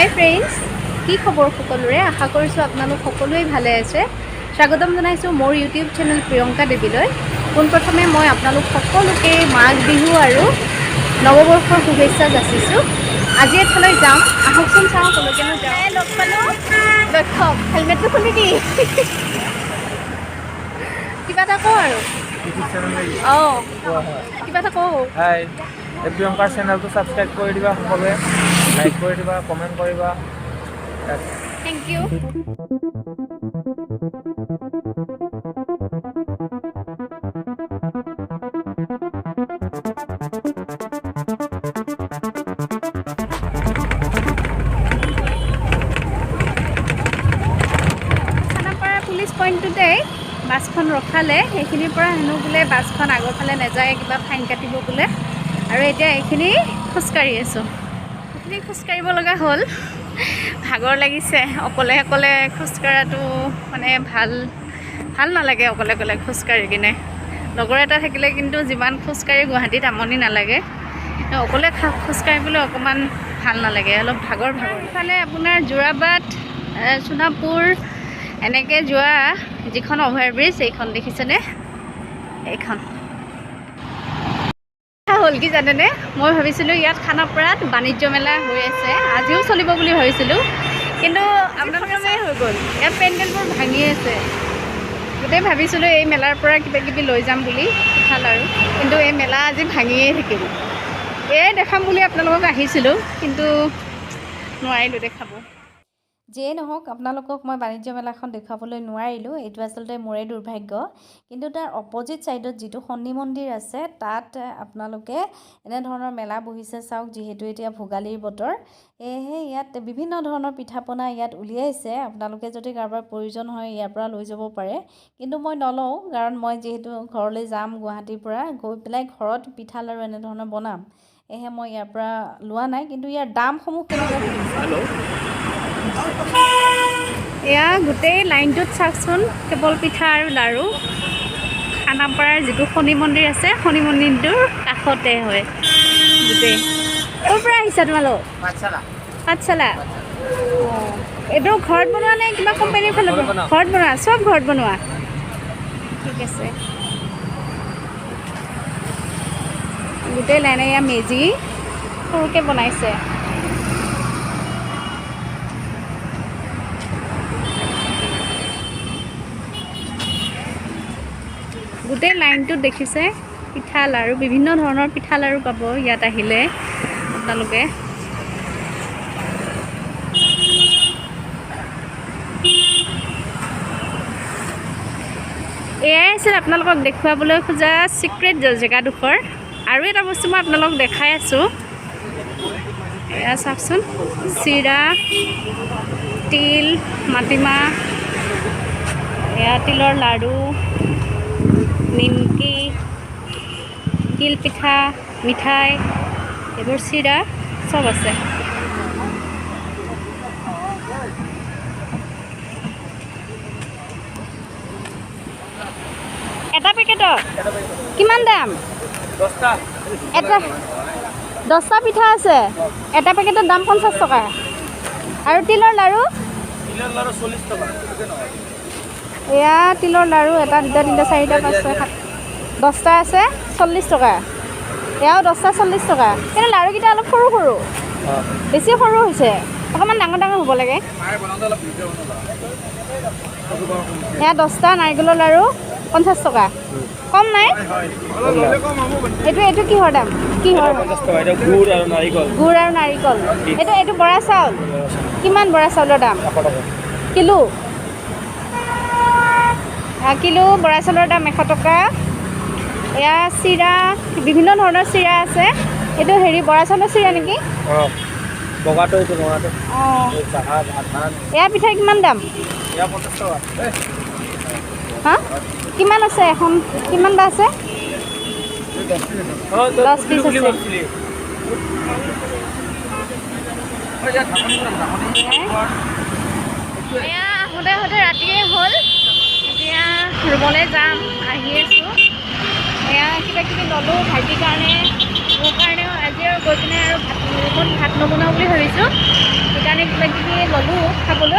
হাই friends, কি খবৰ সকলোৰে? আশা কৰিছোঁ আপোনালোক সকলোৱেই ভালে আছে। স্বাগতম জনাইছোঁ মোৰ ইউটিউব চেনেল প্ৰিয়ংকা দেৱীলৈ। পোনপ্ৰথমে মই আপোনালোক সকলোকে মাঘ বিহু আৰু নৱবৰ্ষৰ শুভেচ্ছা যাচিছোঁ। আজি এঠাইলৈ যাম, আহকচোন চাওঁ কলৈকেনো যাওঁ। লগ পালোঁ লক্ষ্যক, হেলমেটটো খুলি দি কিবা এটা কওঁ আৰু অঁ কিবা এটা কওঁ। হাই, এই প্ৰিয়ংকাৰ চেনেলটো ছাবস্ক্ৰাইব কৰি দিবা, সকলোৱে লাইক কৰি দিবা, কমেণ্ট কৰিবা। Thank you. খানাপাৰা পুলিচ পইণ্টটোতে বাছখন ৰখালে, সেইখিনিৰ পৰা হেনো বোলে বাছখন আগৰ ফালে নাযায়, কিবা ফাইন কাটিব বোলে। আৰু এতিয়া এইখিনি খোজকাঢ়ি আছোঁ। এইখিনি খোজকাঢ়িব লগা হ'ল, ভাগৰ লাগিছে। অকলে অকলে খোজকঢ়াটো মানে ভাল নালাগে। অকলে অকলে খোজকাঢ়ি কিনে লগৰ এটা থাকিলে কিন্তু যিমান খোজকাঢ়ি গুৱাহাটীত আমনি নালাগে, অকলে খোজকাঢ়িবলৈ অকণমান ভাল নালাগে, অলপ ভাগৰ। ইফালে আপোনাৰ যোৰাবাট, সোণাপুৰ এনেকৈ যোৱা যিখন অভাৰব্ৰিজ, এইখন দেখিছেনে? এইখন হ'ল কি জানেনে, মই ভাবিছিলোঁ ইয়াত খানাপাৰাত বাণিজ্য মেলা হৈ আছে, আজিও চলিব বুলি ভাবিছিলোঁ, কিন্তু আপোনালোকৰে হৈ গ'ল। ইয়াত পেণ্ডেলবোৰ ভাঙি আছে। গোটেই ভাবিছিলোঁ এই মেলাৰ পৰা কিবা কিবি লৈ যাম বুলি, ভাল আৰু, কিন্তু এই মেলা আজি ভাঙিয়েই থাকিল। এয়াই দেখাম বুলি আপোনালোকক আহিছিলোঁ, কিন্তু নোৱাৰিলোঁ দেখাব। যিয়েই নহওক, আপোনালোকক মই বাণিজ্য মেলাখন দেখুৱাবলৈ নোৱাৰিলোঁ, এইটো আচলতে মোৰে দুৰ্ভাগ্য। কিন্তু তাৰ অপজিট ছাইডত যিটো শনি মন্দিৰ আছে, তাত আপোনালোকে এনেধৰণৰ মেলা বহিছে চাওক। যিহেতু এতিয়া ভোগালীৰ বতৰ, সেয়েহে ইয়াত বিভিন্ন ধৰণৰ পিঠা পনা ইয়াত উলিয়াইছে। আপোনালোকে যদি কাৰোবাৰ প্ৰয়োজন হয় ইয়াৰ পৰা লৈ যাব পাৰে, কিন্তু মই নলওঁ, কাৰণ মই যিহেতু ঘৰলৈ যাম গুৱাহাটীৰ পৰা, গৈ পেলাই ঘৰত পিঠা লাৰু এনেধৰণৰ বনাম, সেয়েহে মই ইয়াৰ পৰা লোৱা নাই। কিন্তু ইয়াৰ দামসমূহ কেনেকুৱা শুনিছে? এয়া গোটেই লাইনটোত চাওকচোন, কেৱল পিঠা আৰু লাৰু। খানাপাৰাৰ যিটো শনি মন্দিৰ আছে, শনি মন্দিৰটোৰ কাষতে হয় গোটেই। ক'ৰ পৰা আহিছা তোমালোক? পাঠশালা। অঁ, এইটো ঘৰত বনোৱা নে কিবা কোম্পানীৰ ফালৰ পৰা? ঘৰত বনোৱা, চব ঘৰত বনোৱা। ঠিক আছে। গোটেই লাইনে এয়া মেজি সৰুকৈ বনাইছে। গোটেই লাইনটোত দেখিছে পিঠা লাৰু, বিভিন্ন ধৰণৰ পিঠা লাৰু পাব ইয়াত আহিলে আপোনালোকে। এয়াই আছিল আপোনালোকক দেখুৱাবলৈ খোজা চিক্ৰেট জেগাডোখৰ। আৰু এটা বস্তু মই আপোনালোকক দেখাই আছোঁ, এয়া চাওকচোন, চিৰা, তিল, মাটিমাহ, এয়া তিলৰ লাড়ু, নিমকি, তিল পিঠা, মিঠাই, এইবোৰ চিৰা চব আছে। এটা পেকেটৰ কিমান দাম? 10টা পিঠা আছে, এটা পেকেটৰ দাম 50 টকা। আৰু তিলৰ লাড়ু? 40 টকা। এয়া তিলৰ লাড়ু, এটা, দুটা, তিনিটা, চাৰিটা, 5, 6, 7, 10টা আছে, 40 টকা। এয়াও 10টা 40 টকা। কিন্তু লাড়ুকেইটা অলপ সৰু সৰু, বেছি সৰু হৈছে, অকণমান ডাঙৰ ডাঙৰ হ'ব লাগে। এয়া 10টা নাৰিকলৰ লাড়ু 50 টকা। কম নাই? এইটো কিহৰ দাম? কিহৰ? গুড় আৰু নাৰিকল। এইটো বৰা চাউল। কিমান বৰা চাউলৰ দাম? কিলো? কিলো বৰা চাউলৰ দাম 100 টকা। এয়া চিৰা, বিভিন্ন ধৰণৰ চিৰা আছে। এইটো হেৰি বৰা চাউলৰ চিৰা নেকি? অঁ। এয়া পিঠা কিমান দাম? হা, কিমান আছে এখন? কিমান বা আছে? 10 পিচ আছে। এয়া আহোঁতে ৰাতিয়ে হ'ল, এতিয়া ৰুমলৈ যাম, আহি আছোঁ। এয়া কিবা কিবি ল'লোঁ ভাইটিৰ কাৰণে, মোৰ কাৰণেও। আজি আৰু গৈ পিনে আৰু ৰুমত ভাত নবনাওঁ বুলি ভাবিছোঁ, সেইকাৰণে ল'লোঁ খাবলৈ